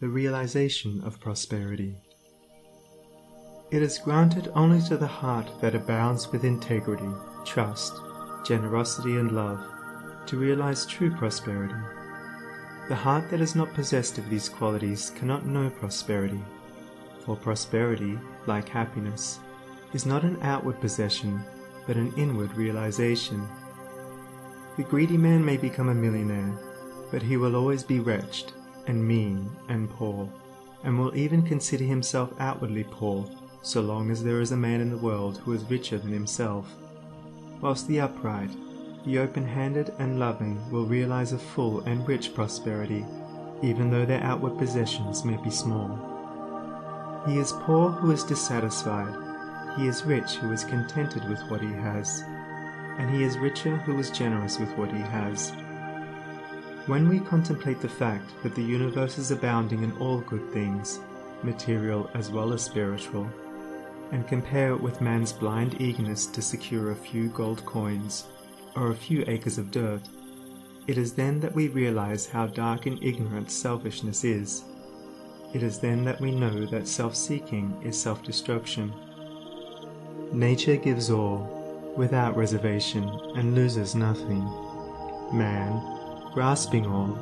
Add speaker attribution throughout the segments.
Speaker 1: the realization of prosperity. It is granted only to the heart that abounds with integrity, trust, generosity, and love to realize true prosperity. The heart that is not possessed of these qualities cannot know prosperity, for prosperity, like happiness, is not an outward possession, but an inward realization. The greedy man may become a millionaire, but he will always be wretched, and mean, and poor, and will even consider himself outwardly poor, so long as there is a man in the world who is richer than himself, whilst the upright, the open-handed and loving will realize a full and rich prosperity, even though their outward possessions may be small. He is poor who is dissatisfied, he is rich who is contented with what he has, and he is richer who is generous with what he has. When we contemplate the fact that the universe is abounding in all good things, material as well as spiritual, and compare it with man's blind eagerness to secure a few gold coins or a few acres of dirt, it is then that we realize how dark and ignorant selfishness is. It is then that we know that self-seeking is self-destruction. Nature gives all, without reservation, and loses nothing. Man, grasping all,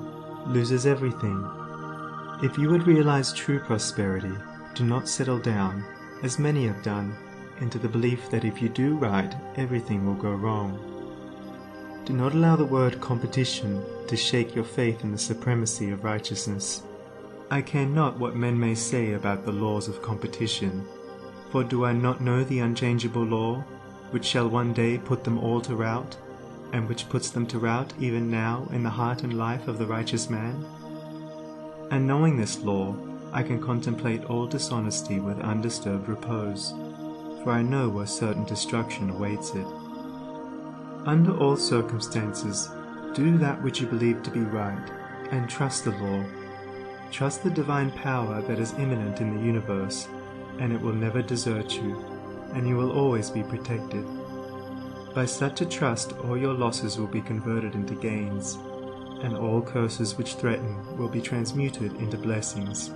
Speaker 1: loses everything. If you would realize true prosperity, do not settle down, as many have done, into the belief that if you do right, everything will go wrong. Do not allow the word competition to shake your faith in the supremacy of righteousness. I care not what men may say about the laws of competition, for do I not know the unchangeable law, which shall one day put them all to rout, and which puts them to rout even now in the heart and life of the righteous man? And knowing this law, I can contemplate all dishonesty with undisturbed repose, for I know where certain destruction awaits it. Under all circumstances, do that which you believe to be right, and trust the law. Trust the divine power that is immanent in the universe, and it will never desert you, and you will always be protected. By such a trust all your losses will be converted into gains, and all curses which threaten will be transmuted into blessings.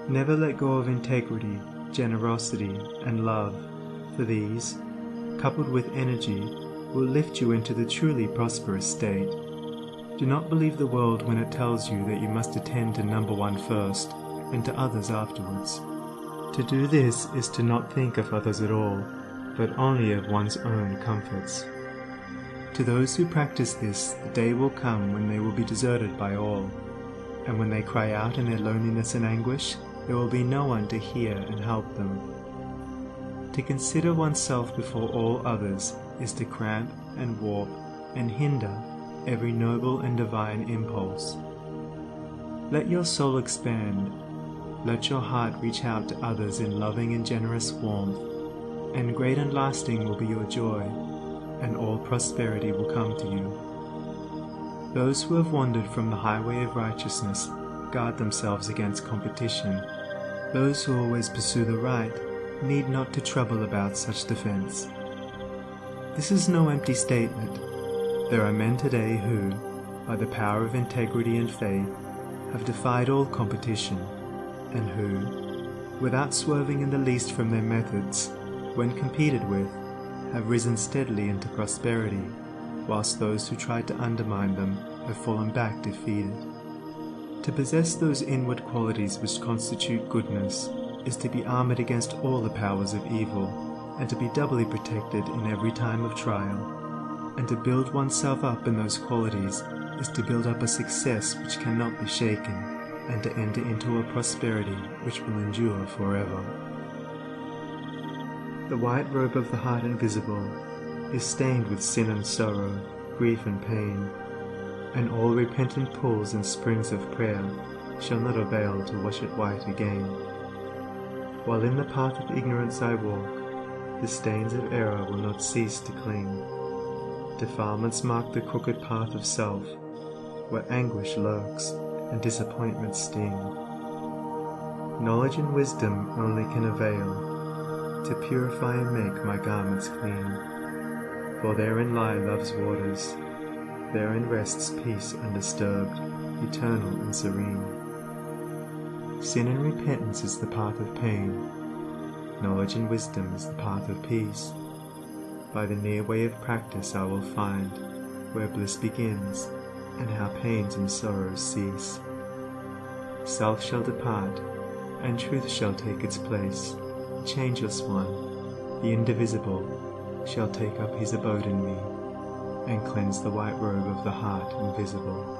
Speaker 1: Never let go of integrity, generosity, and love, for these, coupled with energy, will lift you into the truly prosperous state. Do not believe the world when it tells you that you must attend to number one first, and to others afterwards. To do this is to not think of others at all, but only of one's own comforts. To those who practice this, the day will come when they will be deserted by all, and when they cry out in their loneliness and anguish, there will be no one to hear and help them. To consider oneself before all others is to cramp and warp and hinder every noble and divine impulse. Let your soul expand. Let your heart reach out to others in loving and generous warmth, and great and lasting will be your joy, and all prosperity will come to you. Those who have wandered from the highway of righteousness guard themselves against competition. Those who always pursue the right need not to trouble about such defense. This is no empty statement. There are men today who, by the power of integrity and faith, have defied all competition, and who, without swerving in the least from their methods, when competed with, have risen steadily into prosperity, whilst those who tried to undermine them have fallen back defeated. To possess those inward qualities which constitute goodness is to be armored against all the powers of evil, and to be doubly protected in every time of trial. And to build oneself up in those qualities is to build up a success which cannot be shaken, and to enter into a prosperity which will endure forever. The white robe of the heart invisible is stained with sin and sorrow, grief and pain, and all repentant pools and springs of prayer shall not avail to wash it white again. While in the path of ignorance I walk, the stains of error will not cease to cling. Defilements mark the crooked path of self, where anguish lurks and disappointments sting. Knowledge and wisdom only can avail to purify and make my garments clean. For therein lie love's waters, therein rests peace undisturbed, eternal and serene. Sin and repentance is the path of pain. Knowledge and wisdom is the path of peace. By the near way of practice I will find where bliss begins, and how pains and sorrows cease. Self shall depart, and truth shall take its place. The changeless one, the indivisible, shall take up his abode in me, and cleanse the white robe of the heart invisible.